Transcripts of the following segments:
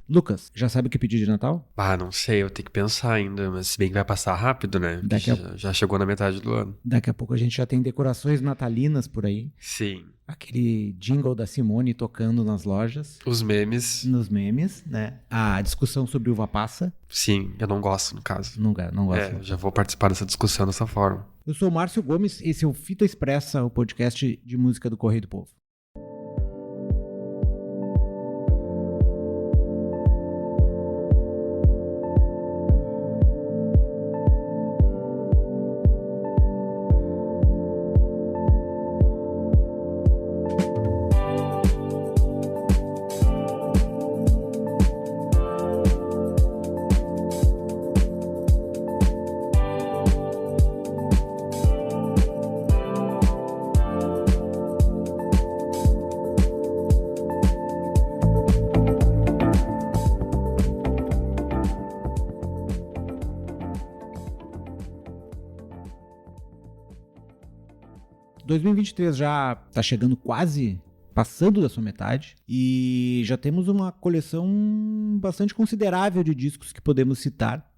Lucas, já sabe o que pedir de Natal? Não sei, eu tenho que pensar ainda, mas se bem que vai passar rápido, né? Já chegou na metade do ano. Daqui a pouco a gente já tem decorações natalinas por aí. Sim. Aquele jingle da Simone tocando nas lojas. Os memes. Nos memes, né? A discussão sobre uva passa. Sim, eu não gosto, no caso. Não gosto. Já vou participar dessa discussão dessa forma. Eu sou o Márcio Gomes, esse é o Fita Expressa, o podcast de música do Correio do Povo. Em 2023 já está chegando quase, passando da sua metade, e já temos uma coleção bastante considerável de discos que podemos citar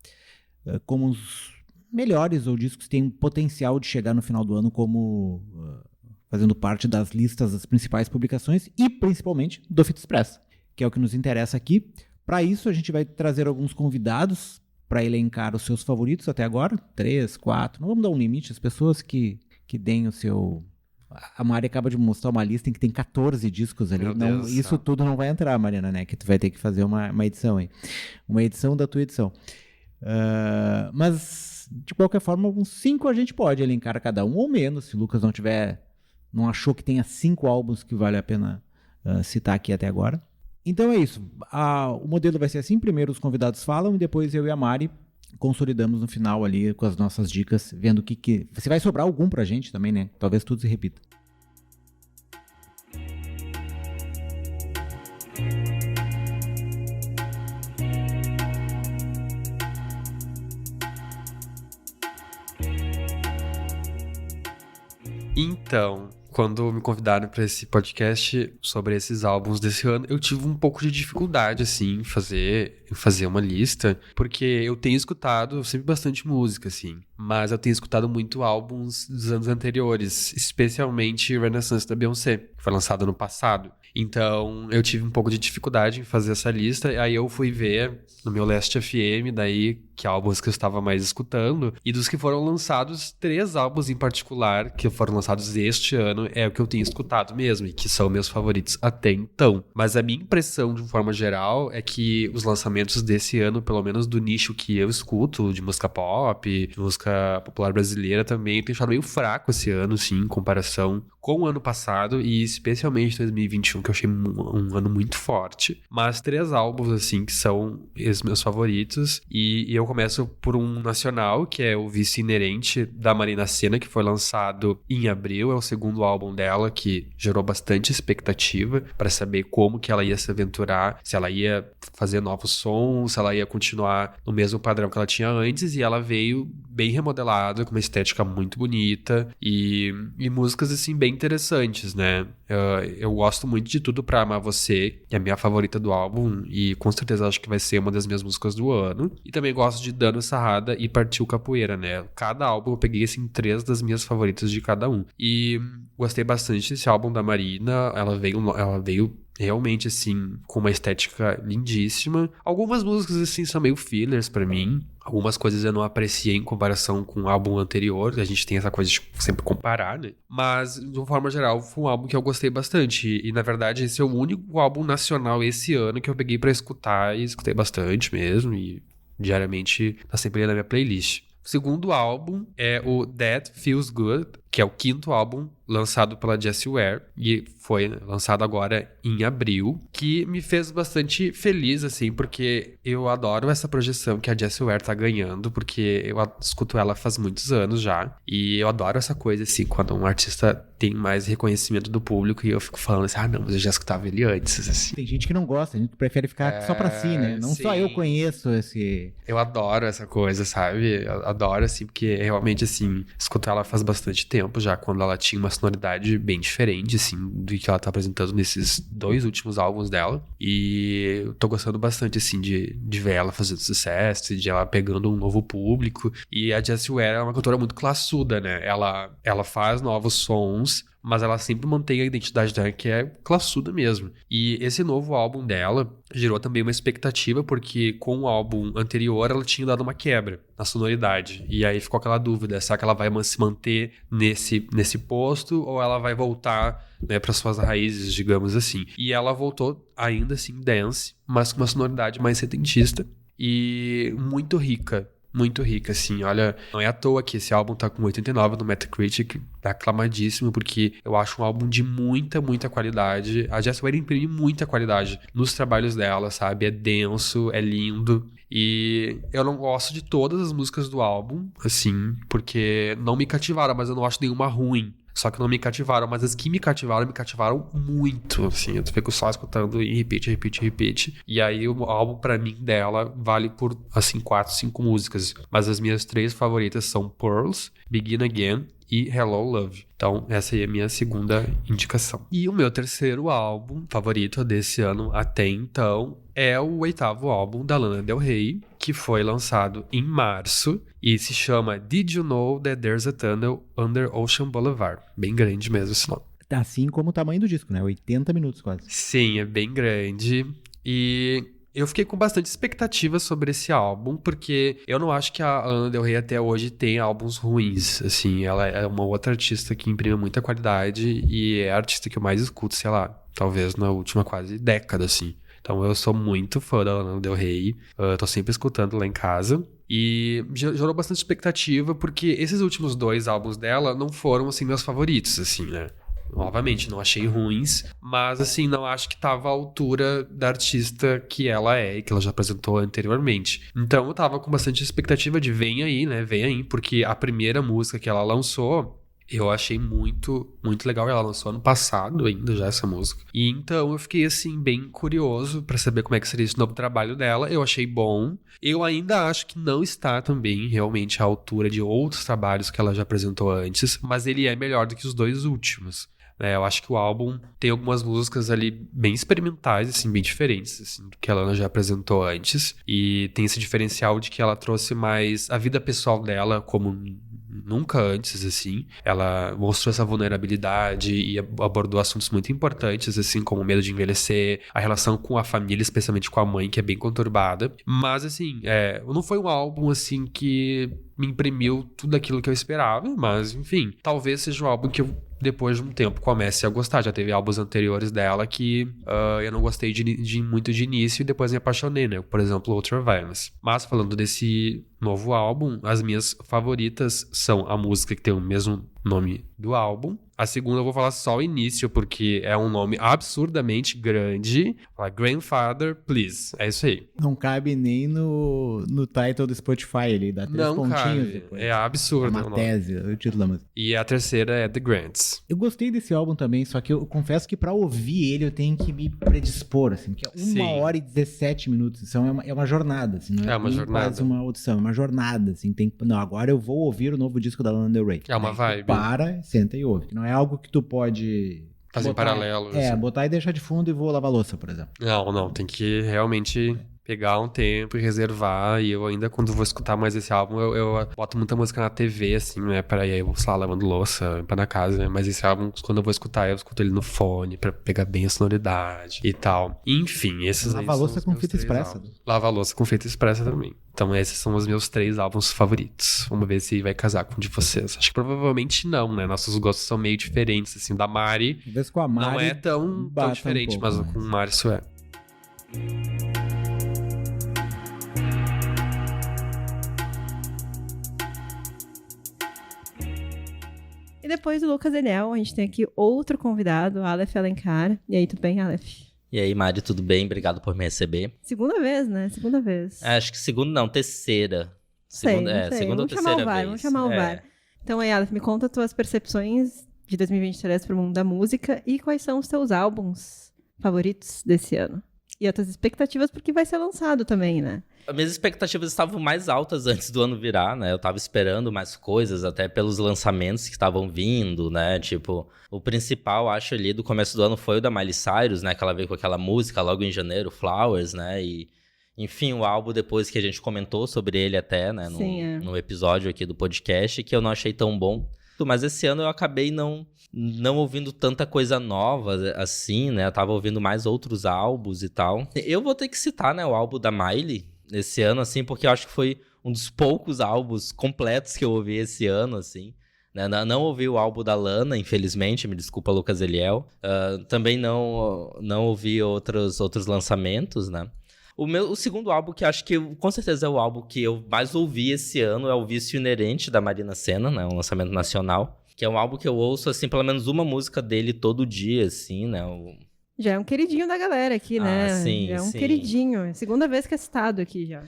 como os melhores, ou discos que têm potencial de chegar no final do ano como fazendo parte das listas das principais publicações e principalmente do Fita Express, que é o que nos interessa aqui. Para isso a gente vai trazer alguns convidados para elencar os seus favoritos até agora, 3, 4, não vamos dar um limite, as pessoas que deem o seu... A Mari acaba de mostrar uma lista em que tem 14 discos ali. Não, isso tudo não vai entrar, Mariana, né? Que tu vai ter que fazer uma edição aí. Uma edição da tua edição. Mas, de qualquer forma, uns 5 a gente pode elencar cada um, ou menos, se o Lucas não achou que tenha 5 álbuns que vale a pena citar aqui até agora. Então é isso. O modelo vai ser assim: primeiro os convidados falam e depois eu e a Mari consolidamos no final ali com as nossas dicas, vendo o que... Se vai sobrar algum pra gente também, né? Talvez tudo se repita. Então, quando me convidaram para esse podcast sobre esses álbuns desse ano, eu tive um pouco de dificuldade, assim, em fazer uma lista, porque eu tenho escutado sempre bastante música, assim, mas eu tenho escutado muito álbuns dos anos anteriores, especialmente Renaissance da Beyoncé, que foi lançado ano passado. Então, eu tive um pouco de dificuldade em fazer essa lista, aí eu fui ver no meu Last FM, daí, que álbuns que eu estava mais escutando, e dos que foram lançados, 3 álbuns em particular, que foram lançados este ano, é o que eu tenho escutado mesmo, e que são meus favoritos até então. Mas a minha impressão, de forma geral, é que os lançamentos desse ano, pelo menos do nicho que eu escuto, de música pop, de música popular brasileira também, tem achado meio fraco esse ano, sim, em comparação com o ano passado, e especialmente 2021, que eu achei um ano muito forte. Mas 3 álbuns, assim, que são os meus favoritos, e eu começo por um nacional, que é o Vício Inerente, da Marina Sena, que foi lançado em abril, é o segundo álbum dela, que gerou bastante expectativa para saber como que ela ia se aventurar, se ela ia fazer novos sons, se ela ia continuar no mesmo padrão que ela tinha antes, e ela veio bem remodelada, com uma estética muito bonita, e músicas, assim, bem interessantes, né? Eu gosto muito de Tudo Pra Amar Você, que é a minha favorita do álbum, e com certeza acho que vai ser uma das minhas músicas do ano. E também gosto de Dano Sarrada e Partiu Capoeira, né? Cada álbum eu peguei, assim, 3 das minhas favoritas de cada um. E gostei bastante desse álbum da Marina, ela veio realmente, assim, com uma estética lindíssima. Algumas músicas, assim, são meio fillers pra mim. Algumas coisas eu não apreciei em comparação com o álbum anterior. A gente tem essa coisa de sempre comparar, né? Mas, de uma forma geral, foi um álbum que eu gostei bastante. E, na verdade, esse é o único álbum nacional esse ano que eu peguei pra escutar. E escutei bastante mesmo. E diariamente tá sempre ali na minha playlist. O segundo álbum é o That Feels Good, que é o 5º álbum lançado pela Jessie Ware, e foi lançado agora em abril, que me fez bastante feliz, assim, porque eu adoro essa projeção que a Jessie Ware tá ganhando, porque eu escuto ela faz muitos anos já, e eu adoro essa coisa, assim, quando um artista tem mais reconhecimento do público, e eu fico falando assim, não, mas eu já escutava ele antes, assim. Tem gente que não gosta, a gente prefere ficar só pra si, né? Não sim. Só eu conheço esse... Eu adoro essa coisa, sabe? Eu adoro, assim, porque realmente, assim, escutar ela faz bastante tempo. tempo já, quando ela tinha uma sonoridade bem diferente, assim, do que ela tá apresentando nesses 2 últimos álbuns dela. E eu tô gostando bastante, assim, de ver ela fazendo sucesso, de ela pegando um novo público. E a Jessie Ware é uma cantora muito classuda, né? Ela faz novos sons, mas ela sempre mantém a identidade dela, que é classuda mesmo. E esse novo álbum dela gerou também uma expectativa, porque com o álbum anterior ela tinha dado uma quebra na sonoridade. E aí ficou aquela dúvida, será que ela vai se manter nesse posto ou ela vai voltar, né, para suas raízes, digamos assim. E ela voltou ainda assim dance, mas com uma sonoridade mais setentista e muito rica. Muito rica, assim, olha, não é à toa que esse álbum tá com 89 no Metacritic, tá aclamadíssimo, porque eu acho um álbum de muita, muita qualidade. A Jessie Ware imprime muita qualidade nos trabalhos dela, sabe? É denso, é lindo. E eu não gosto de todas as músicas do álbum, assim, porque não me cativaram, mas eu não acho nenhuma ruim. Só que não me cativaram, mas as que me cativaram muito, assim. Eu fico só escutando em repeat, repeat, repeat. E aí o álbum, pra mim, dela, vale por, assim, 4, 5 músicas. Mas as minhas 3 favoritas são Pearls, Begin Again e Hello Love. Então, essa aí é a minha segunda indicação. E o meu terceiro álbum favorito desse ano até então é o 8º álbum da Lana Del Rey, que foi lançado em março e se chama Did You Know That There's a Tunnel Under Ocean Boulevard? Bem grande mesmo esse nome. Assim como o tamanho do disco, né? 80 minutos quase. Sim, é bem grande. E eu fiquei com bastante expectativa sobre esse álbum, porque eu não acho que a Lana Del Rey até hoje tem álbuns ruins, assim, ela é uma outra artista que imprime muita qualidade e é a artista que eu mais escuto, sei lá, talvez na última quase década, assim. Então eu sou muito fã da Lana Del Rey, tô sempre escutando lá em casa. E gerou bastante expectativa, porque esses últimos 2 álbuns dela não foram, assim, meus favoritos, assim, né? Novamente, não achei ruins, mas assim, não acho que tava à altura da artista que ela é e que ela já apresentou anteriormente. Então eu tava com bastante expectativa de vem aí, né? Vem aí, porque a primeira música que ela lançou, eu achei muito, muito legal. Ela lançou ano passado ainda já essa música. E então eu fiquei assim bem curioso pra saber como é que seria esse novo trabalho dela. Eu achei bom. Eu ainda acho que não está também realmente à altura de outros trabalhos que ela já apresentou antes, mas ele é melhor do que os 2 últimos. Eu acho que o álbum tem algumas músicas ali bem experimentais, assim, bem diferentes, assim, do que a Lana já apresentou antes. E tem esse diferencial de que ela trouxe mais a vida pessoal dela como nunca antes, assim. Ela mostrou essa vulnerabilidade e abordou assuntos muito importantes, assim, como o medo de envelhecer, a relação com a família, especialmente com a mãe, que é bem conturbada. Mas, assim, não foi um álbum, assim, que me imprimiu tudo aquilo que eu esperava, mas, enfim, talvez seja um álbum que eu, depois de um tempo, comece a gostar. Já teve álbuns anteriores dela que eu não gostei muito de início e depois me apaixonei, né? Por exemplo, Ultraviolence. Mas falando desse novo álbum, as minhas favoritas são a música que tem o mesmo nome do álbum. A segunda eu vou falar só o início, porque é um nome absurdamente grande. Fala Grandfather, Please. É isso aí. Não cabe nem no title do Spotify, ele dá 3 pontinhos cabe. depois. É absurdo. É uma tese, o título da música. E a terceira é The Grants. Eu gostei desse álbum também, só que eu confesso que pra ouvir ele eu tenho que me predispor, assim, porque é 1 hora e 17 minutos, então é uma jornada, assim, não é uma jornada. quase uma audição, é uma jornada, assim, não, agora eu vou ouvir o novo disco da Lana Del Rey. É uma vibe. Para, senta e ouve. Não é algo que tu pode fazer em paralelo. Botar e deixar de fundo e vou lavar louça, por exemplo. Não, tem que realmente pegar um tempo e reservar. E eu ainda, quando vou escutar mais esse álbum, eu boto muita música na TV, assim, né? Pra ir, eu, sei lá, lavando louça, pra na casa, né? Mas esse álbum, quando eu vou escutar, eu escuto ele no fone, pra pegar bem a sonoridade e tal. Enfim, esses aí. Lava louça com fita expressa. Lava louça com fita expressa também. Então esses são os meus 3 álbuns favoritos. Vamos ver se vai casar com um de vocês. Acho que provavelmente não, né? Nossos gostos são meio diferentes, assim. Da Mari, talvez com a Mari não é tão diferente, mas com o Márcio é. E depois do Lucas Eliel, a gente tem aqui outro convidado, Aleph Alencar. E aí, tudo bem, Aleph? E aí, Mari, tudo bem? Obrigado por me receber. Segunda vez, né? Segunda vez. Acho que segunda não, terceira. Segunda ou terceira vez. Vamos chamar o VAR. Então aí, Aleph, me conta tuas percepções de 2023 pro mundo da música e quais são os teus álbuns favoritos desse ano. E altas expectativas porque vai ser lançado também, né? As minhas expectativas estavam mais altas antes do ano virar, né? Eu tava esperando mais coisas, até pelos lançamentos que estavam vindo, né? Tipo, o principal, acho, ali do começo do ano foi o da Miley Cyrus, né? Que ela veio com aquela música logo em janeiro, Flowers, né? E, enfim, o álbum depois que a gente comentou sobre ele até, né? No episódio aqui do podcast, que eu não achei tão bom. Mas esse ano eu acabei não ouvindo tanta coisa nova, assim, né? Eu tava ouvindo mais outros álbuns e tal. Eu vou ter que citar, né, o álbum da Miley esse ano, assim, porque eu acho que foi um dos poucos álbuns completos que eu ouvi esse ano, assim. Né? Não ouvi o álbum da Lana, infelizmente, me desculpa, Lucas Eliel. Também não ouvi outros lançamentos, né? O segundo álbum que acho que com certeza é o álbum que eu mais ouvi esse ano é o Vício Inerente, da Marina Sena, né? Um lançamento nacional. Que é um álbum que eu ouço, assim, pelo menos uma música dele todo dia, assim, né? Já é um queridinho da galera aqui, né? Sim, já é um sim. queridinho. Segunda vez que é citado aqui já.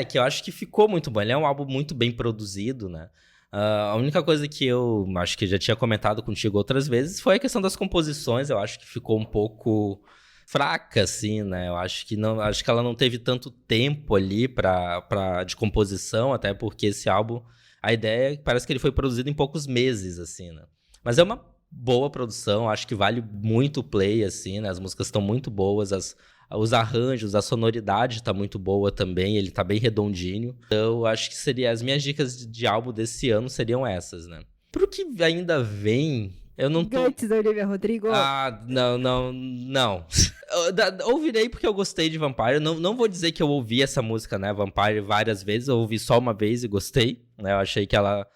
Que eu acho que ficou muito bom. Ele é um álbum muito bem produzido, né? A única coisa que eu acho que já tinha comentado contigo outras vezes foi a questão das composições. Eu acho que ficou um pouco fraca, assim, né? Eu acho que ela não teve tanto tempo ali de composição, até porque esse álbum, a ideia parece que ele foi produzido em poucos meses, assim, né? Mas é uma boa produção, acho que vale muito o play, assim, né? As músicas estão muito boas, os arranjos, a sonoridade tá muito boa também, ele tá bem redondinho. Então, acho que as minhas dicas de álbum desse ano seriam essas, né? Pro que ainda vem, eu não tô... Guts, Olivia Rodrigo. Não. Ouvirei porque eu gostei de Vampire. Não vou dizer que eu ouvi essa música, né, Vampire, várias vezes. Eu ouvi só uma vez e gostei, né? Eu achei que ela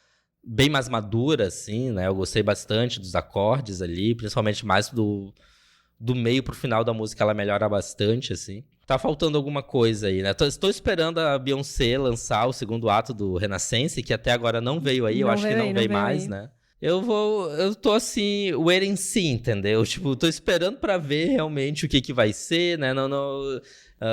bem mais madura, assim, né? Eu gostei bastante dos acordes ali, principalmente mais do meio pro final da música, ela melhora bastante, assim. Tá faltando alguma coisa aí, né? Estou esperando a Beyoncé lançar o segundo ato do Renaissance, que até agora não veio aí. Eu acho que não veio mais, né? Eu tô assim, wait and see, entendeu? Tipo, tô esperando pra ver realmente o que vai ser, né?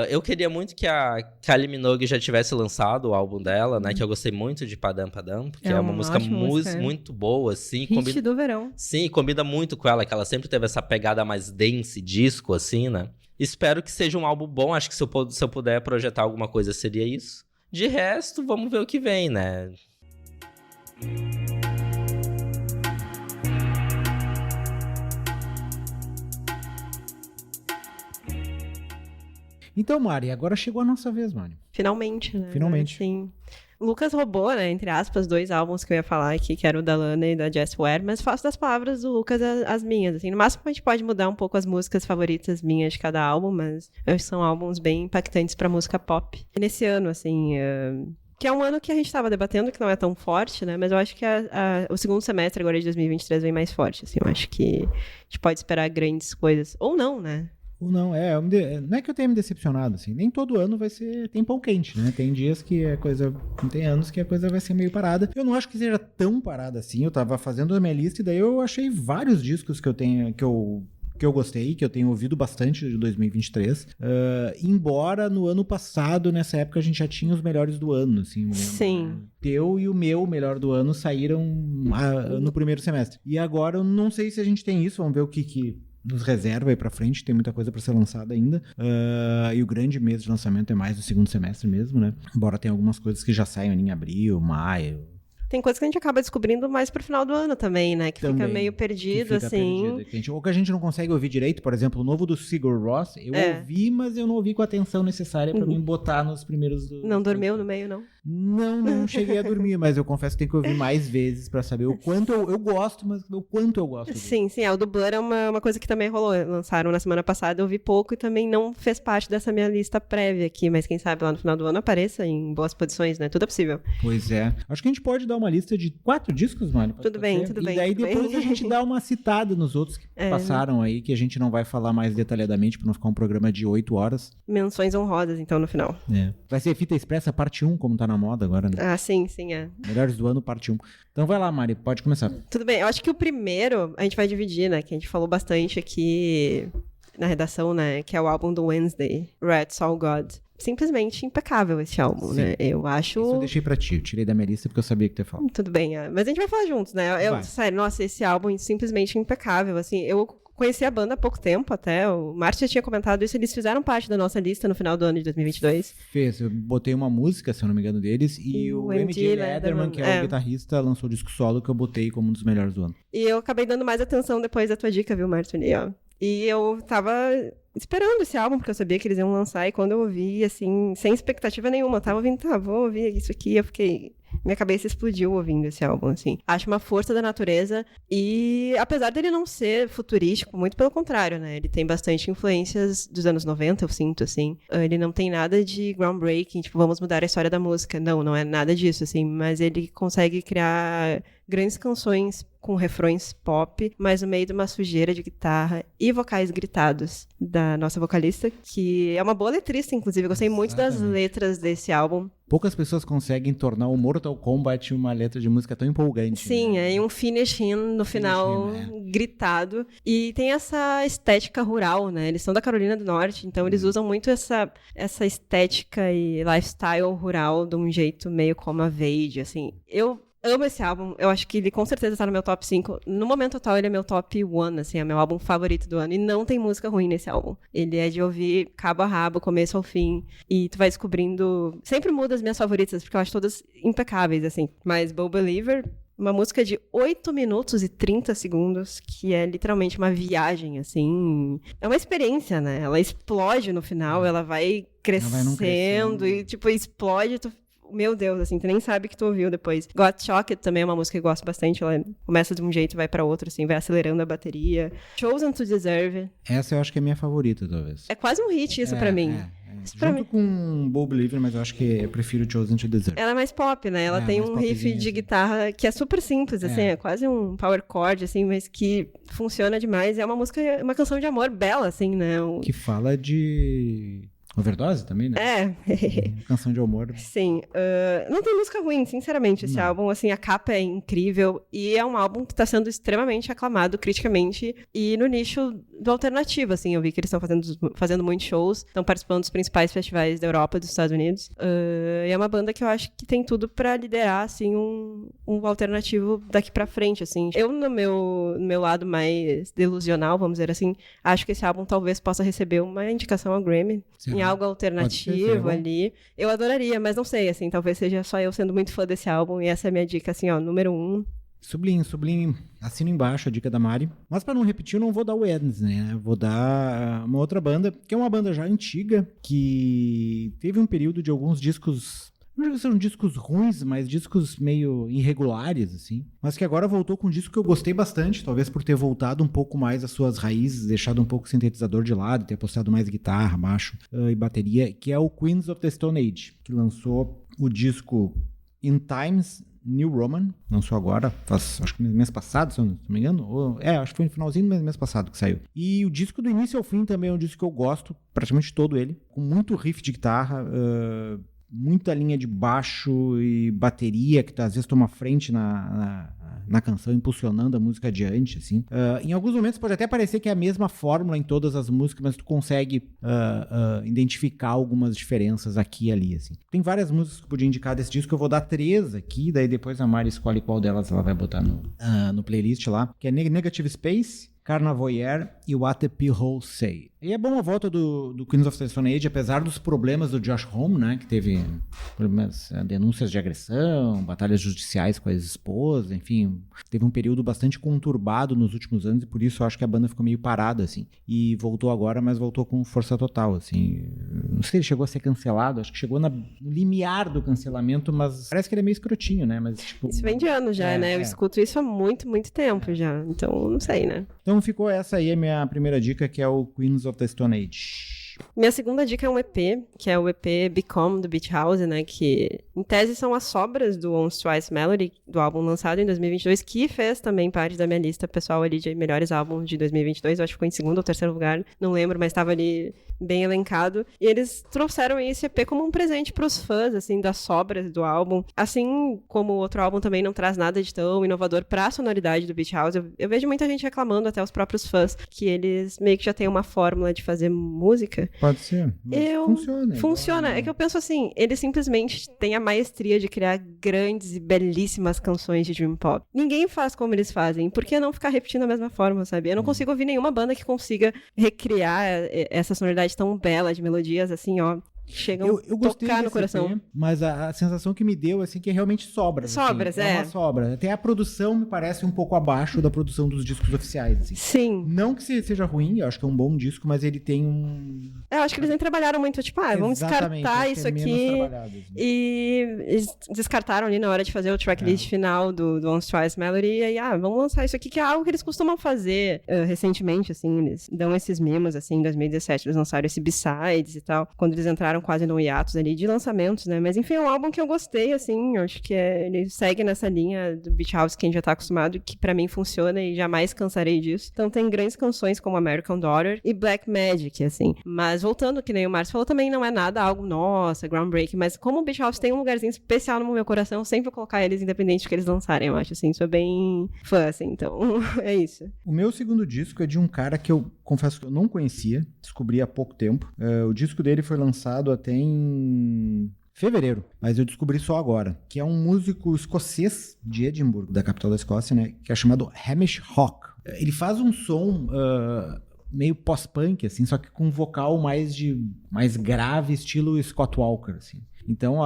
Eu queria muito que a Kylie Minogue já tivesse lançado o álbum dela, né? Que eu gostei muito de Padam Padam, porque é uma música muito boa, assim. Hit do verão. Sim, combina muito com ela, que ela sempre teve essa pegada mais dance, disco, assim, né? Espero que seja um álbum bom, acho que se eu puder projetar alguma coisa seria isso. De resto, vamos ver o que vem, né? Então, Mari, agora chegou a nossa vez, Mari. Finalmente, né? Finalmente. Sim. Lucas roubou, né, entre aspas, 2 álbuns que eu ia falar aqui, que era o da Lana e da Jess Ware, mas faço das palavras do Lucas as minhas, assim. No máximo a gente pode mudar um pouco as músicas favoritas minhas de cada álbum, mas eu acho que são álbuns bem impactantes pra música pop. E nesse ano, assim, que é um ano que a gente tava debatendo, que não é tão forte, né, mas eu acho que o segundo semestre agora de 2023 vem mais forte, assim. Eu acho que a gente pode esperar grandes coisas. Ou não, né? Não, não é que eu tenha me decepcionado, assim, nem todo ano tem pão quente, né? Tem dias que a coisa, tem anos que a coisa vai ser meio parada. Eu não acho que seja tão parada assim, eu tava fazendo a minha lista e daí eu achei vários discos que eu gostei, que eu tenho ouvido bastante de 2023, embora no ano passado, nessa época, a gente já tinha os melhores do ano, assim. Sim. O teu e o meu melhor do ano saíram no primeiro semestre. E agora eu não sei se a gente tem isso, vamos ver o que nos reserva aí pra frente, tem muita coisa pra ser lançada ainda, e o grande mês de lançamento é mais do segundo semestre mesmo, né? Embora tenha algumas coisas que já saiam em abril, maio. Tem coisas que a gente acaba descobrindo mais pro final do ano também, né? Que fica meio perdido, assim. Ou que a gente não consegue ouvir direito. Por exemplo, o novo do Sigur Rós, eu ouvi, mas eu não ouvi com a atenção necessária pra mim botar nos primeiros... Não dormiu no meio, não? Não cheguei a dormir, mas eu confesso que tenho que ouvir mais vezes pra saber o quanto eu gosto, mas o quanto eu gosto. Sim, o do Blur é uma coisa que também rolou. Lançaram na semana passada, eu ouvi pouco e também não fez parte dessa minha lista prévia aqui, mas quem sabe lá no final do ano apareça em boas posições, né? Tudo é possível. Pois é. Acho que a gente pode dar uma lista de 4 discos, Mari. Tudo bem. E daí depois a gente dá uma citada nos outros que passaram aí, que a gente não vai falar mais detalhadamente pra não ficar um programa de 8 horas. Menções honrosas, então, no final. Vai ser Fita Expressa parte 1, como tá na moda agora, né? Sim, é. Melhores do ano, parte 1. Então vai lá, Mari, pode começar. Tudo bem, eu acho que o primeiro a gente vai dividir, né? Que a gente falou bastante aqui na redação, né? Que é o álbum do Wednesday, Red Soul God. Simplesmente impecável esse álbum, né? Eu acho... Isso eu deixei pra ti, eu tirei da minha lista porque eu sabia que tu ia falar. Tudo bem, mas a gente vai falar juntos, né? Sério, nossa, esse álbum é simplesmente impecável, assim. conheci a banda há pouco tempo até, o Márcio já tinha comentado isso, eles fizeram parte da nossa lista no final do ano de 2022. Eu botei uma música, se eu não me engano, deles, e o MJ Lederman, que é o guitarrista, lançou o disco solo que eu botei como um dos melhores do ano. E eu acabei dando mais atenção depois da tua dica, viu, Márcio? E eu tava esperando esse álbum, porque eu sabia que eles iam lançar, e quando eu ouvi, assim, sem expectativa nenhuma, eu tava ouvindo, vou ouvir isso aqui, eu fiquei... Minha cabeça explodiu ouvindo esse álbum, assim. Acho uma força da natureza e, apesar dele não ser futurístico, muito pelo contrário, né? Ele tem bastante influências dos anos 90, eu sinto, assim. Ele não tem nada de groundbreaking, tipo, vamos mudar a história da música. Não é nada disso, assim. Mas ele consegue criar grandes canções com refrões pop, mas no meio de uma sujeira de guitarra e vocais gritados da nossa vocalista, que é uma boa letrista, inclusive. Eu gostei muito das letras desse álbum. Poucas pessoas conseguem tornar o Mortal Kombat uma letra de música tão empolgante. Sim, né? E um finish in no final, gritado. E tem essa estética rural, né? Eles são da Carolina do Norte, então eles usam muito essa estética e lifestyle rural de um jeito meio como a Vade, assim. Eu amo esse álbum, eu acho que ele com certeza tá no meu top 5. No momento atual, ele é meu top 1, assim, é meu álbum favorito do ano. E não tem música ruim nesse álbum. Ele é de ouvir cabo a rabo, começo ao fim. E tu vai descobrindo... Sempre muda as minhas favoritas, porque eu acho todas impecáveis, assim. Mas Bold Believer, uma música de 8 minutos e 30 segundos, que é literalmente uma viagem, assim. É uma experiência, né? Ela explode no final, ela vai crescendo e, tipo, explode... Meu Deus, assim, tu nem sabe que tu ouviu depois. Got Shocked também é uma música que eu gosto bastante. Ela começa de um jeito e vai pra outro, assim, vai acelerando a bateria. Chosen to Deserve. Essa eu acho que é a minha favorita, talvez. É quase um hit isso pra mim. Junto com Bold Believer, mas eu acho que eu prefiro Chosen to Deserve. Ela é mais pop, né? Ela tem um riff de guitarra que é super simples, assim, é quase um power chord, assim, mas que funciona demais. É uma música, uma canção de amor bela, assim, né? Que fala de... overdose também, né? Canção de amor. Sim. Não tem música ruim, sinceramente, esse álbum. Assim, a capa é incrível. E é um álbum que tá sendo extremamente aclamado criticamente. E no nicho do alternativo, assim. Eu vi que eles estão fazendo muitos shows. Estão participando dos principais festivais da Europa e dos Estados Unidos. E é uma banda que eu acho que tem tudo pra liderar, assim, um alternativo daqui pra frente, assim. Eu, no meu lado mais delusional, vamos dizer assim, acho que esse álbum talvez possa receber uma indicação ao Grammy. Sim. Em algo alternativo ali. Eu adoraria, mas não sei, assim, talvez seja só eu sendo muito fã desse álbum, e essa é a minha dica, assim, ó, número 1. Sublime. Assino embaixo a dica da Mari. Mas pra não repetir, eu não vou dar o Wednesday, né? Vou dar uma outra banda, que é uma banda já antiga, que teve um período de alguns discos... Não digo que são discos ruins, mas discos meio irregulares, assim. Mas que agora voltou com um disco que eu gostei bastante, talvez por ter voltado um pouco mais às suas raízes, deixado um pouco o sintetizador de lado, ter apostado mais guitarra, baixo e bateria, que é o Queens of the Stone Age, que lançou o disco In Times New Roman, lançou agora, acho que mês passado, se eu não me engano. Acho que foi no finalzinho do mês passado que saiu. E o disco do início ao fim também é um disco que eu gosto, praticamente todo ele, com muito riff de guitarra, muita linha de baixo e bateria que às vezes toma frente na canção, impulsionando a música adiante, assim. Em alguns momentos pode até parecer que é a mesma fórmula em todas as músicas, mas tu consegue identificar algumas diferenças aqui e ali, assim. Tem várias músicas que eu podia indicar desse disco, eu vou dar 3 aqui, daí depois a Mari escolhe qual delas ela vai botar no playlist lá, que é Negative Space, Carnavoyeur e What the People Say. E é bom a volta do Queens of the Stone Age, apesar dos problemas do Josh Homme, né, que teve problemas, denúncias de agressão, batalhas judiciais com a ex-esposa, enfim, teve um período bastante conturbado nos últimos anos e por isso eu acho que a banda ficou meio parada, assim, e voltou agora, mas voltou com força total, assim. Não sei se ele chegou a ser cancelado, acho que chegou no limiar do cancelamento, mas parece que ele é meio escrotinho, né, mas tipo... Isso vem de anos já, né, eu escuto isso há muito, muito tempo já, então não sei, né. Então ficou essa aí a minha primeira dica, que é o Queens of the Stone Age. Minha segunda dica é um EP, que é o EP Become, do Beach House, né, que em tese são as sobras do Once Twice Melody, do álbum lançado em 2022, que fez também parte da minha lista pessoal ali de melhores álbuns de 2022, eu acho que ficou em segundo ou terceiro lugar, não lembro, mas estava ali bem elencado, e eles trouxeram esse EP como um presente pros fãs, assim, das sobras do álbum, assim como o outro álbum também não traz nada de tão inovador pra sonoridade do Beach House, eu vejo muita gente reclamando, até os próprios fãs, que eles meio que já têm uma fórmula de fazer música, Pode ser. Mas Funciona. É que eu penso assim, ele simplesmente tem a maestria de criar grandes e belíssimas canções de Dream Pop. Ninguém faz como eles fazem. Por que não ficar repetindo a mesma forma, sabe? Eu não consigo ouvir nenhuma banda que consiga recriar essa sonoridade tão bela de melodias, assim, ó. Chegam eu gostei tocar no desse coração. EP, mas a sensação que me deu, assim, que realmente sobra. Sobras, assim, é uma sobra. Até a produção me parece um pouco abaixo da produção dos discos oficiais, assim. Sim. Não que seja ruim, eu acho que é um bom disco, mas ele tem um... Eu acho que eles nem trabalharam muito, tipo, vamos Exatamente, descartar acho isso que é menos aqui. trabalhado, assim. E eles descartaram ali na hora de fazer o tracklist final do Once Twice Melody. E aí, vamos lançar isso aqui, que é algo que eles costumam fazer recentemente, assim. Eles dão esses mimos, assim, em 2017 eles lançaram esse B-Sides e tal, quando eles entraram quase no hiatus ali de lançamentos, né? Mas enfim, é um álbum que eu gostei, assim, eu acho que ele segue nessa linha do Beach House que a gente já tá acostumado, que pra mim funciona e jamais cansarei disso. Então tem grandes canções como American Daughter e Black Magic, assim. Mas voltando, que nem o Márcio falou, também não é nada algo, nossa, groundbreaking, mas como o Beach House tem um lugarzinho especial no meu coração, eu sempre vou colocar eles independente do que eles lançarem, eu acho, assim, sou bem fã, assim, então é isso. O meu segundo disco é de um cara que eu confesso que eu não conhecia, descobri há pouco tempo. O disco dele foi lançado até em fevereiro, mas eu descobri só agora, que é um músico escocês de Edimburgo, da capital da Escócia, né, que é chamado Hamish Hawk. Ele faz um som meio pós-punk, assim, só que com um vocal mais grave, estilo Scott Walker, assim. Então,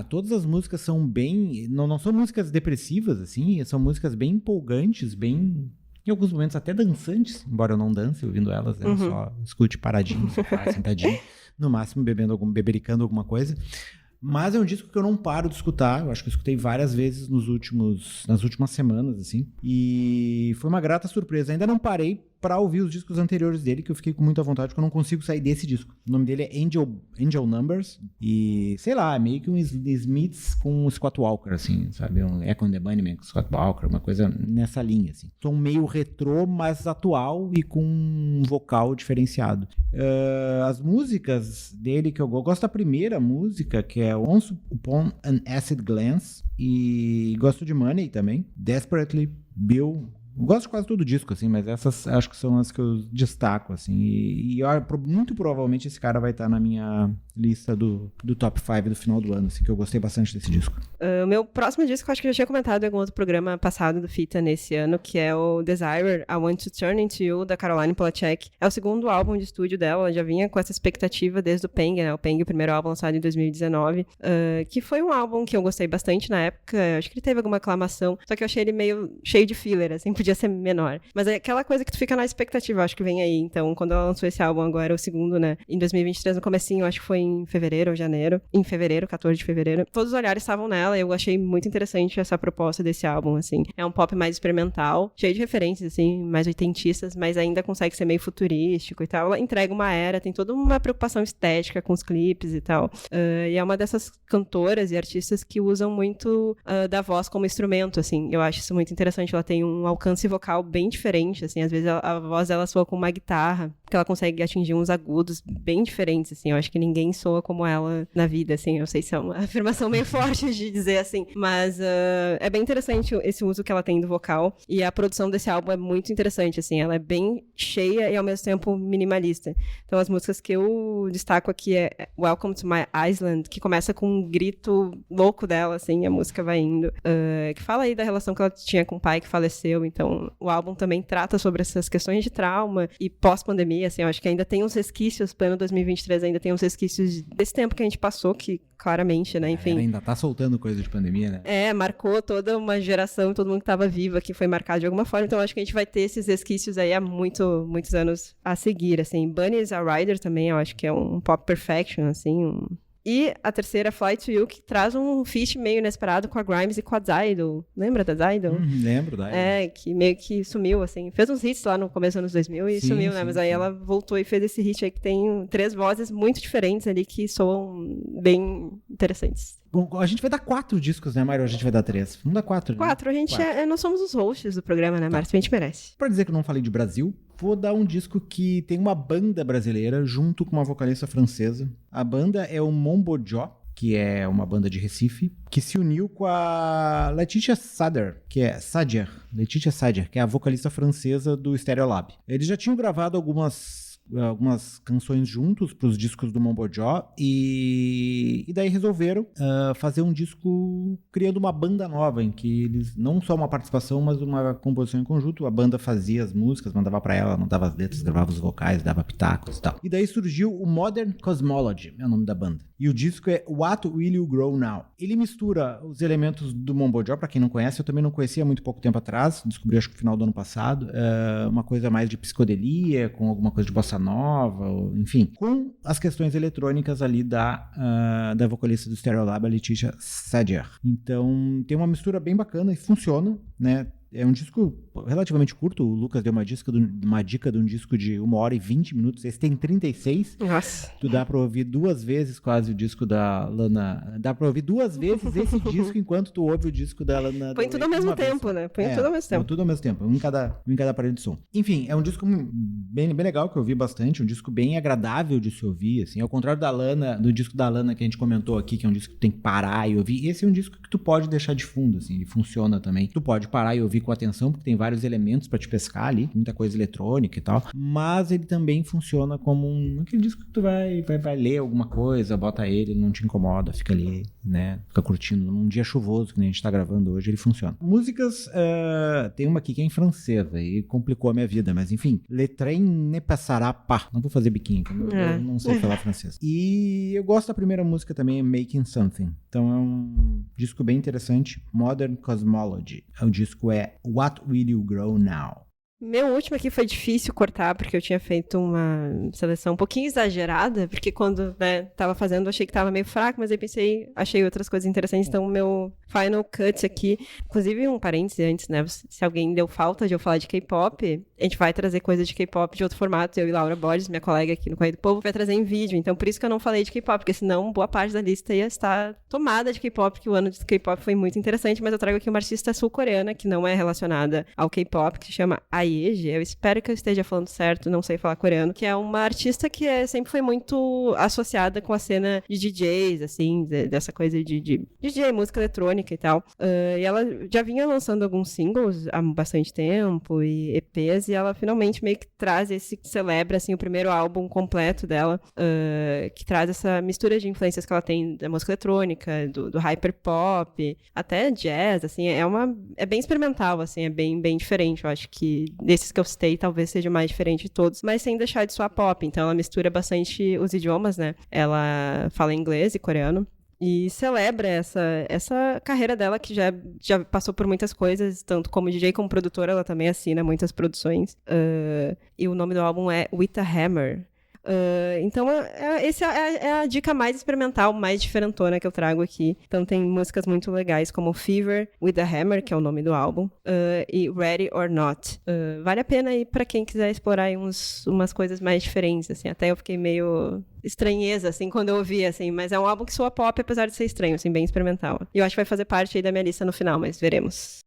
todas as músicas são bem... Não são músicas depressivas, assim, são músicas bem empolgantes, bem... Em alguns momentos até dançantes, embora eu não dance ouvindo elas, né? Só escute paradinho, sentadinho, no máximo bebericando alguma coisa. Mas é um disco que eu não paro de escutar, eu acho que eu escutei várias vezes nas últimas semanas, assim, e foi uma grata surpresa. Ainda não parei pra ouvir os discos anteriores dele, que eu fiquei com muita vontade, porque eu não consigo sair desse disco. O nome dele é Angel Numbers, e sei lá, é meio que um Smiths com um Scott Walker, assim, sabe? Um Echo and the Bunnymen com Scott Walker, uma coisa nessa linha, assim. Som meio retrô, mas atual e com um vocal diferenciado. As músicas dele que eu gosto da primeira música, que é Once Upon an Acid Glance, e gosto de Money também, Desperately, Bill. Eu gosto de quase todo o disco, assim, mas essas acho que são as que eu destaco, assim. E muito provavelmente esse cara vai estar na minha lista do top 5 do final do ano, assim, que eu gostei bastante desse disco. O meu próximo disco, eu acho que eu já tinha comentado em algum outro programa passado do Fita nesse ano, que é o Desire, I Want to Turn Into You, da Caroline Polachek. É o segundo álbum de estúdio dela, ela já vinha com essa expectativa desde o Peng, né? O Peng, o primeiro álbum lançado em 2019, que foi um álbum que eu gostei bastante na época, acho que ele teve alguma aclamação, só que eu achei ele meio cheio de filler, assim, podia ser menor. Mas é aquela coisa que tu fica na expectativa, acho que vem aí. Então, quando ela lançou esse álbum agora, o segundo, né, em 2023, no comecinho, acho que foi em fevereiro ou janeiro. Em fevereiro, 14 de fevereiro. Todos os olhares estavam nela e eu achei muito interessante essa proposta desse álbum, assim. É um pop mais experimental, cheio de referências, assim, mais oitentistas, mas ainda consegue ser meio futurístico e tal. Ela entrega uma era, tem toda uma preocupação estética com os clipes e tal. E é uma dessas cantoras e artistas que usam muito da voz como instrumento, assim. Eu acho isso muito interessante. Ela tem um alcance vocal bem diferente, assim. Às vezes a voz dela soa com uma guitarra, porque ela consegue atingir uns agudos bem diferentes, assim. Eu acho que ninguém soa como ela na vida, assim. Eu sei se é uma afirmação meio forte de dizer, assim. Mas é bem interessante esse uso que ela tem do vocal. E a produção desse álbum é muito interessante, assim. Ela é bem cheia e, ao mesmo tempo, minimalista. Então, as músicas que eu destaco aqui é Welcome to My Island, que começa com um grito louco dela, assim. A música vai indo. Que fala aí da relação que ela tinha com o pai que faleceu. Então, o álbum também trata sobre essas questões de trauma e pós-pandemia, assim. Eu acho que ainda tem uns resquícios, plano 2023 ainda tem uns resquícios desse tempo que a gente passou, que claramente, né, enfim... Ainda tá soltando coisa de pandemia, né? Marcou toda uma geração, todo mundo que tava vivo aqui foi marcado de alguma forma, então acho que a gente vai ter esses resquícios aí há muitos anos a seguir, assim. Bunny is a Rider também, eu acho que é um pop perfection, assim, E a terceira, Fly to You, que traz um feat meio inesperado com a Grimes e com a Zydol. Lembra da Zydol? Lembro da Zydol. Que meio que sumiu, assim. Fez uns hits lá no começo dos anos 2000 e sumiu, né? Mas aí ela voltou e fez esse hit aí que tem 3 vozes muito diferentes ali que soam bem interessantes. Bom, a gente vai dar 4 discos, né, Mário? A gente vai dar 3. Vamos dar 4, né? 4. A gente nós somos os hosts do programa, né, Márcio? A gente merece. Pra dizer que eu não falei de Brasil, vou dar um disco que tem uma banda brasileira junto com uma vocalista francesa. A banda é o Mombojó, que é uma banda de Recife, que se uniu com a Laetitia Sader, que é a vocalista francesa do Stereolab. Eles já tinham gravado algumas algumas canções juntos para os discos do Mambo Jaw e daí resolveram fazer um disco criando uma banda nova, em que eles, não só uma participação, mas uma composição em conjunto. A banda fazia as músicas, mandava para ela, mandava as letras, gravava os vocais, dava pitacos e tal. E daí surgiu o Modern Cosmology, é o nome da banda. E o disco é What Will You Grow Now? Ele mistura os elementos do Mambo Jaw, pra quem não conhece, eu também não conhecia há muito pouco tempo atrás, descobri acho que no final do ano passado, uma coisa mais de psicodelia, com alguma coisa de bossa nova, enfim, com as questões eletrônicas ali da vocalista do Stereolab, a Letícia Sadia. Então tem uma mistura bem bacana e funciona, né? É um disco relativamente curto. O Lucas deu uma dica de um disco de 1h20. Esse tem 36. Nossa. Tu dá pra ouvir 2 vezes quase o disco da Lana. Dá pra ouvir 2 vezes esse disco enquanto tu ouve o disco da Lana. Põe tudo ao mesmo tempo, né? Põe tudo ao mesmo tempo. Tudo ao mesmo tempo. Um em cada aparelho de som. Enfim, é um disco bem legal, que eu ouvi bastante. Um disco bem agradável de se ouvir, assim. Ao contrário da Lana, do disco da Lana que a gente comentou aqui, que é um disco que tu tem que parar e ouvir. Esse é um disco que tu pode deixar de fundo, assim. Ele funciona também. Tu pode parar e ouvir com atenção, porque tem vários elementos pra te pescar ali, muita coisa eletrônica e tal, mas ele também funciona como aquele disco que tu vai ler alguma coisa, bota ele não te incomoda, fica ali, né, fica curtindo. Num dia chuvoso, que nem a gente tá gravando hoje, ele funciona. Músicas, tem uma aqui que é em francês, aí complicou a minha vida, mas enfim, Le Train ne passera pas, não vou fazer biquinho, eu não sei falar francês. E eu gosto da primeira música também, Making Something, então é um disco bem interessante, Modern Cosmology. O disco é What Will You Grow Now? Meu último aqui foi difícil cortar, porque eu tinha feito uma seleção um pouquinho exagerada, porque quando, né, tava fazendo, eu achei que tava meio fraco, mas aí achei outras coisas interessantes, então o meu final cut aqui, inclusive um parêntese antes, né, se alguém deu falta de eu falar de K-pop, a gente vai trazer coisa de K-pop de outro formato, eu e Laura Borges, minha colega aqui no Correio do Povo, vai trazer em vídeo, então por isso que eu não falei de K-pop, porque senão boa parte da lista ia estar tomada de K-pop, porque o ano de K-pop foi muito interessante, mas eu trago aqui uma artista sul-coreana que não é relacionada ao K-pop, que se chama Ayeje, eu espero que eu esteja falando certo, não sei falar coreano, que é uma artista que sempre foi muito associada com a cena de DJs, assim, dessa coisa de DJ, música eletrônica e tal. E ela já vinha lançando alguns singles há bastante tempo e EPs, e ela finalmente meio que celebra, assim, o primeiro álbum completo dela, que traz essa mistura de influências que ela tem da música eletrônica, do hyperpop, até jazz, assim, é bem experimental, assim, é bem, bem diferente. Eu acho que desses que eu citei, talvez seja o mais diferente de todos, mas sem deixar de soar pop. Então ela mistura bastante os idiomas, né? Ela fala inglês e coreano. E celebra essa carreira dela, que já passou por muitas coisas, tanto como DJ como produtora, ela também assina muitas produções. E o nome do álbum é With a Hammer. Então, essa é a dica mais experimental, mais diferentona que eu trago aqui. Então, tem músicas muito legais como Fever, With a Hammer, que é o nome do álbum, e Ready or Not. Vale a pena aí pra quem quiser explorar aí umas coisas mais diferentes, assim. Até eu fiquei meio estranheza, assim, quando eu ouvi, assim. Mas é um álbum que soa pop, apesar de ser estranho, assim, bem experimental. E eu acho que vai fazer parte aí da minha lista no final, mas veremos.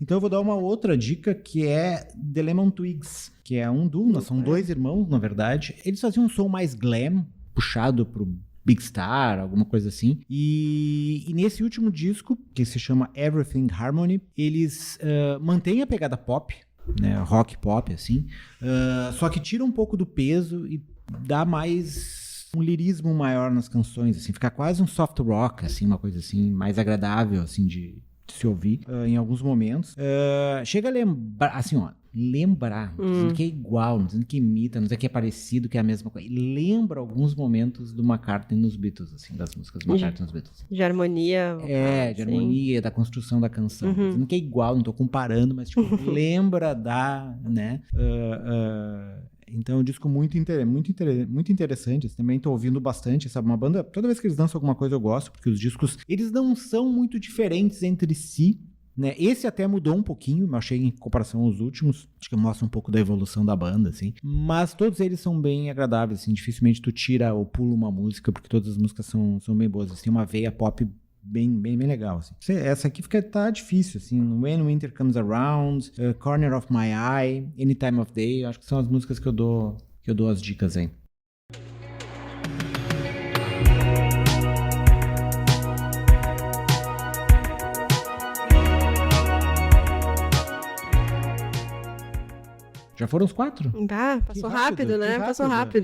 Então eu vou dar uma outra dica, que é The Lemon Twigs, que é um duo, são 2 irmãos, na verdade. Eles faziam um som mais glam, puxado pro Big Star, alguma coisa assim. E nesse último disco, que se chama Everything Harmony, eles mantêm a pegada pop, né, rock pop, assim, só que tira um pouco do peso e dá mais um lirismo maior nas canções, assim, fica quase um soft rock, assim, uma coisa assim, mais agradável, assim, de se ouvir em alguns momentos. Chega a lembrar, assim, ó, lembrar, não dizendo que é igual, não dizendo que imita, não dizendo que é parecido, que é a mesma coisa. Lembra alguns momentos do McCartney nos Beatles, assim, das músicas do McCartney nos Beatles. De harmonia. De harmonia, da construção da canção. Não dizendo que é igual, não tô comparando, mas, tipo, lembra né? Então é um disco muito interessante. Eu também tô ouvindo bastante, sabe? Uma banda, toda vez que eles lançam alguma coisa eu gosto, porque os discos, eles não são muito diferentes entre si, né? Esse até mudou um pouquinho, eu achei, em comparação aos últimos. Acho que mostra um pouco da evolução da banda, assim. Mas todos eles são bem agradáveis, assim. Dificilmente tu tira ou pula uma música, porque todas as músicas são bem boas. Assim, tem uma veia pop bem legal, assim. Essa aqui tá difícil, assim. When Winter Comes Around, Corner of My Eye, Any Time of Day. Acho que são as músicas que eu dou as dicas aí. Já foram os 4? Ah, passou Que rápido, né? que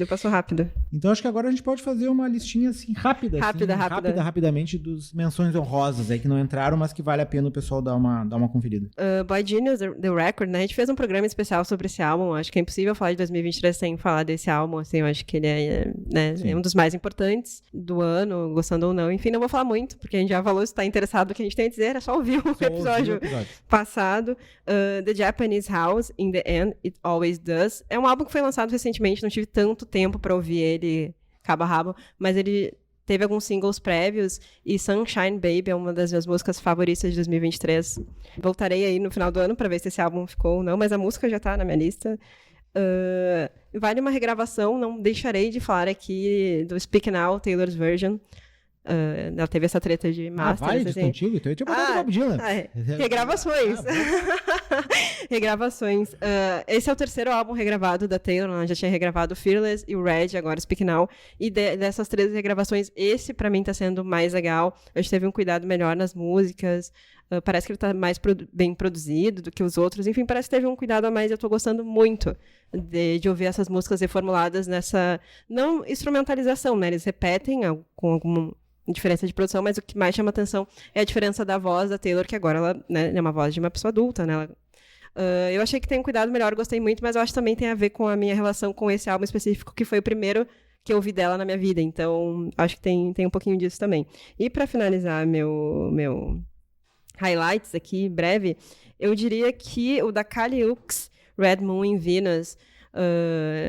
Passou rápido. Então acho que agora a gente pode fazer uma listinha assim rápida. Rapidamente dos menções honrosas aí que não entraram, mas que vale a pena o pessoal dar uma conferida. Boy Genius, The Record, né? A gente fez um programa especial sobre esse álbum. Acho que é impossível falar de 2023 sem falar desse álbum, assim. Eu acho que ele é um dos mais importantes do ano, gostando ou não. Enfim, não vou falar muito, porque a gente já falou, se tá interessado no que a gente tem a dizer, é só ouvir o episódio passado. The Japanese House, In the End, It Always Does. É um álbum que foi lançado recentemente, não tive tanto tempo pra ouvir ele cabo a rabo, mas ele teve alguns singles prévios e Sunshine Baby é uma das minhas músicas favoritas de 2023. Voltarei aí no final do ano pra ver se esse álbum ficou ou não, mas a música já tá na minha lista. Vale uma regravação, não deixarei de falar aqui do Speak Now, Taylor's Version. Ela teve essa treta de master. Vai disso contigo? Então eu tinha botado Bob Dylan. Regravações. Regravações. Esse é o terceiro álbum regravado da Taylor. Ela já tinha regravado Fearless e o Red, agora Speak Now. E dessas 3 regravações, esse pra mim tá sendo mais legal. Hoje teve um cuidado melhor nas músicas. Parece que ele tá mais bem produzido do que os outros. Enfim, parece que teve um cuidado a mais. Eu tô gostando muito de ouvir essas músicas reformuladas nessa... Não instrumentalização, né? Eles repetem com alguma diferença de produção, mas o que mais chama atenção é a diferença da voz da Taylor, que agora ela, né, é uma voz de uma pessoa adulta, né? Eu achei que tem um cuidado melhor, gostei muito, mas eu acho que também tem a ver com a minha relação com esse álbum específico, que foi o primeiro que eu ouvi dela na minha vida, então acho que tem um pouquinho disso também. E pra finalizar meu highlights aqui, breve, eu diria que o da Kali Uchis, Red Moon in Venus,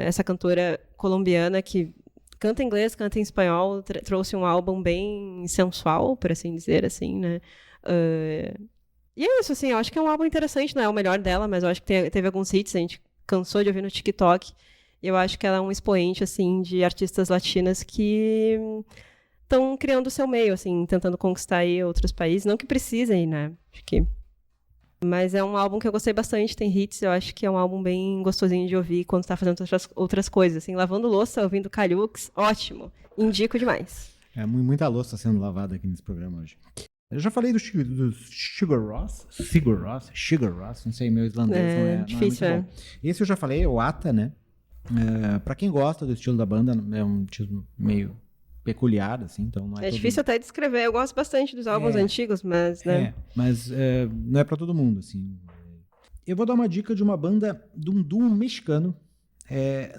essa cantora colombiana que canta em inglês, canta em espanhol, trouxe um álbum bem sensual, por assim dizer, assim, né? E é isso, assim, eu acho que é um álbum interessante, não é o melhor dela, mas eu acho que teve alguns hits, a gente cansou de ouvir no TikTok, e eu acho que ela é um expoente, assim, de artistas latinas que estão criando o seu meio, assim, tentando conquistar aí outros países, não que precisem, né? Acho que... Mas é um álbum que eu gostei bastante, tem hits, eu acho que é um álbum bem gostosinho de ouvir quando tá fazendo outras coisas, assim, lavando louça, ouvindo Kali Uchis, ótimo, indico demais. Muita louça sendo lavada aqui nesse programa hoje. Eu já falei do Sigur Rós, não sei, meu islandês não é difícil, muito bom. Esse eu já falei, o Ata, né? Pra quem gosta do estilo da banda, é um estilo meio peculiar, assim, então não é difícil até descrever, eu gosto bastante dos álbuns antigos, mas, né? Mas não é pra todo mundo, assim. Eu vou dar uma dica de uma banda, de um duo mexicano,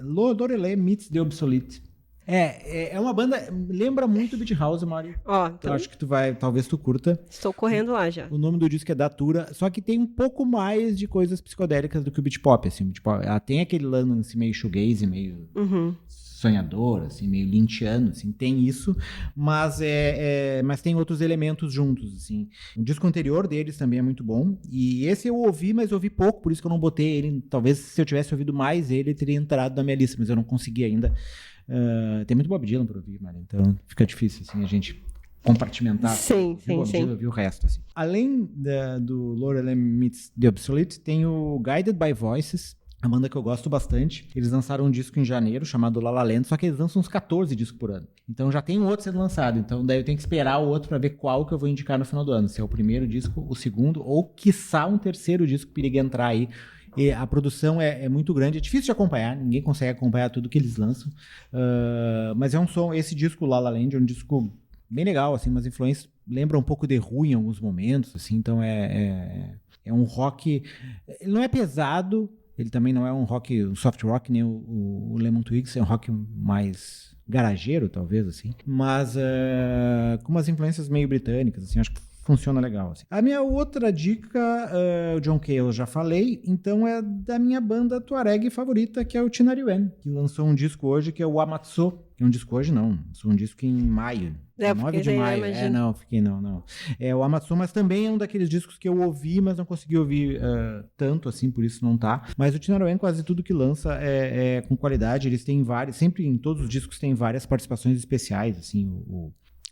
Lorelei meets The Obsolete. É uma banda, lembra muito Beat House, Mari. Então... Eu acho que talvez tu curta. Estou correndo lá já. O nome do disco é Datura, só que tem um pouco mais de coisas psicodélicas do que o Beat Pop, assim. Tipo, ela tem aquele lance meio shoegaze, meio sonhador, assim, meio lynchiano, assim, tem isso, mas tem outros elementos juntos, assim. O disco anterior deles também é muito bom, e esse eu ouvi, mas ouvi pouco, por isso que eu não botei ele. Talvez se eu tivesse ouvido mais ele teria entrado na minha lista, mas eu não consegui ainda. Tem muito Bob Dylan pra ouvir, Maria, então fica difícil, assim, a gente compartimentar. Sim. Ouvir o resto, assim. Além do Lorelei Meets The Obsolete, tem o Guided by Voices, a banda que eu gosto bastante. Eles lançaram um disco em janeiro, chamado La La Land, só que eles lançam uns 14 discos por ano. Então já tem um outro sendo lançado, então daí eu tenho que esperar o outro pra ver qual que eu vou indicar no final do ano, se é o primeiro disco, o segundo, ou quiçá um terceiro disco que periga entrar aí. E a produção é muito grande, é difícil de acompanhar, ninguém consegue acompanhar tudo que eles lançam, mas é um som, esse disco La La Land é um disco bem legal, assim, umas influências, lembra um pouco de Who em alguns momentos, assim, então é um rock, ele não é pesado, ele também não é um rock, um soft rock, nem o Lemon Twigs, é um rock mais garageiro, talvez, assim, mas com umas influências meio britânicas, assim, acho que funciona legal, assim. A minha outra dica, o John Cale eu já falei, então é da minha banda Tuareg favorita, que é o Tinariwen, que lançou um disco hoje, que é o Amatsu, que é um disco hoje não, lançou um disco em maio. 9 de maio. Não. É o Amatsu, mas também é um daqueles discos que eu ouvi, mas não consegui ouvir tanto, assim, por isso não tá. Mas o Tinariwen, quase tudo que lança é com qualidade, eles têm sempre em todos os discos tem várias participações especiais, assim,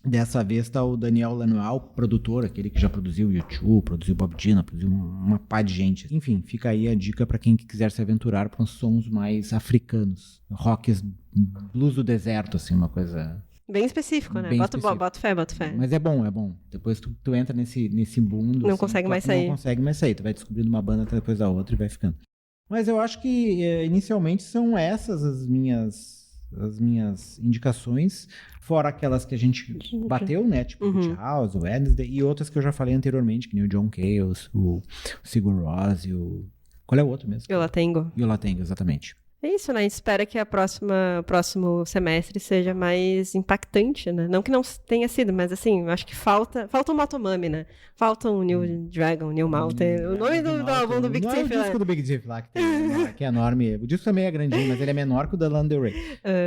dessa vez tá o Daniel Lanois, produtor, aquele que já produziu U2, produziu Bob Dylan, produziu uma pá de gente. Enfim, fica aí a dica para quem quiser se aventurar para uns sons mais africanos, rocks, blues do deserto, assim, uma coisa... Bem específico, né? Bota fé. Mas é bom. Depois tu entra nesse mundo... Não consegue mais sair. Tu vai descobrindo uma banda até depois da outra e vai ficando. Mas eu acho que inicialmente são essas as minhas indicações, fora aquelas que a gente bateu, né? Tipo Beach House, o Wednesday, e outras que eu já falei anteriormente, que nem o John Cale, o Sigur Rós e o... Qual é o outro mesmo? Eu lá tenho. E o Latengo, exatamente. É isso, né? A gente espera que o próximo semestre seja mais impactante, né? Não que não tenha sido, mas assim, eu acho que falta um Motomami, né? Falta um New Dragon, New Mountain. O nome do álbum do Big Não é Thief, o disco do Big Thief lá, que, tem, que é enorme. O disco também é grandinho, mas ele é menor que o da Lana Del Rey.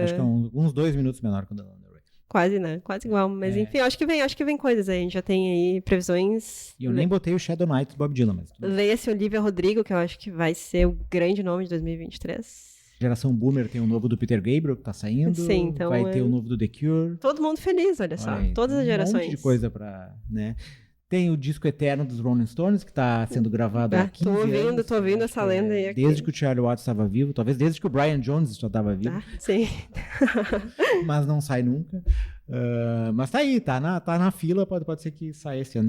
Acho que é uns 2 minutos menor que o da Lana Del Rey. Quase, né? Quase igual. Mas enfim, acho que vem coisas aí. A gente já tem aí previsões. E eu nem botei o Shadow Knight do Bob Dylan, mas... Leia-se Olivia Rodrigo, que eu acho que vai ser o grande nome de 2023. Geração Boomer tem o novo do Peter Gabriel, que tá saindo. Sim, então vai ter o novo do The Cure. Todo mundo feliz, olha só. Todas as gerações. Um monte de coisa pra, né? Tem o disco eterno dos Rolling Stones, que tá sendo gravado há 15 anos. Tô ouvindo essa lenda aí. Desde que o Charlie Watts estava vivo, talvez desde que o Brian Jones já estava vivo. Sim. Mas não sai nunca. Mas tá aí, tá na fila, pode ser que saia esse ano.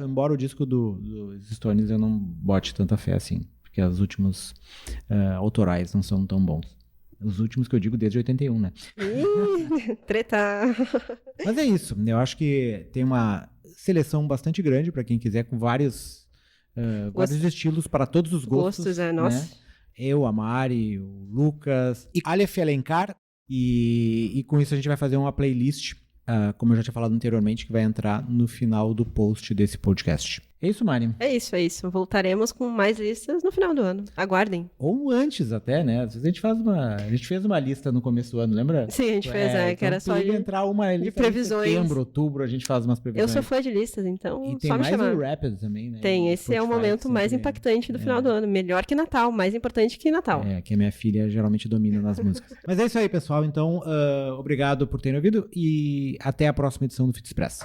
Embora o disco dos Stones eu não bote tanta fé assim, porque os últimos autorais não são tão bons. Os últimos que eu digo desde 81, né? Treta! Mas é isso, eu acho que tem uma seleção bastante grande para quem quiser, com vários estilos para todos os gostos. Nossa. Né? Eu, a Mari, o Lucas e Aleph Alencar. E com isso a gente vai fazer uma playlist, como eu já tinha falado anteriormente, que vai entrar no final do post desse podcast. É isso, Mari? É isso. Voltaremos com mais listas no final do ano. Aguardem. Ou antes até, né? Às vezes a gente fez uma lista no começo do ano, lembra? Sim, a gente fez, que então era só de entrar uma lista de previsões. Em setembro, outubro, a gente faz umas previsões. Eu sou fã de listas, então e tem só me mais chamar. o Rapid também, né? Tem, esse é o momento mais impactante do final do ano. Melhor que Natal, mais importante que Natal. Que a minha filha geralmente domina nas músicas. Mas é isso aí, pessoal. Então, obrigado por terem ouvido e até a próxima edição do Fit Express.